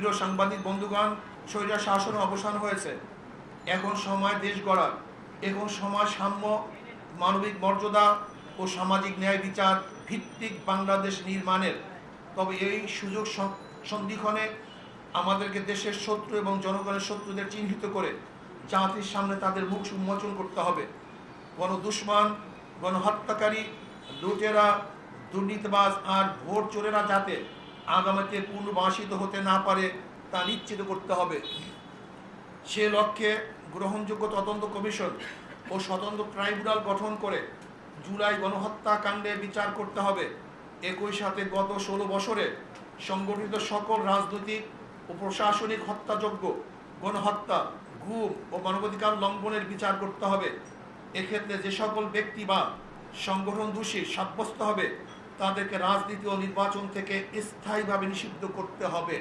প্রিয় সাংবাদিক বন্ধুগণ, স্বৈরাচার শাসন অবসান হয়েছে। এখন সময় দেশ গড়ার, এখন সময় সাম্য, মানবিক মর্যাদা ও সামাজিক ন্যায় বিচার ভিত্তিক বাংলাদেশ নির্মাণের। তবে এই সুযোগ সন্ধিক্ষণে আমাদেরকে দেশের শত্রু এবং জনগণের শত্রুদের চিহ্নিত করে জাতির সামনে তাদের মুখ উন্মোচন করতে হবে। গণদুশমন, গণহত্যাকারী, লুটেরা, দুর্নীতিবাজ আর ভোট চোরেরা যাতে আগামীতে পুনর্বাসিত হতে না পারে তা নিশ্চিত করতে হবে। সে লক্ষ্যে গ্রহণযোগ্য তদন্ত কমিশন ও স্বতন্ত্র ট্রাইব্যুনাল গঠন করে জুলাই গণহত্যাকাণ্ডে বিচার করতে হবে। একই সাথে গত 16 বছরে সংগঠিত সকল রাজনৈতিক ও প্রশাসনিক হত্যাযজ্ঞ, গণহত্যা, গুম ও মানবাধিকার লঙ্ঘনের বিচার করতে হবে। এক্ষেত্রে যে সকল ব্যক্তি বা সংগঠন দোষী সাব্যস্ত হবে তাদেরকে রাজনীতি ও নির্বাচন থেকে স্থায়ীভাবে নিষিদ্ধ করতে হবে।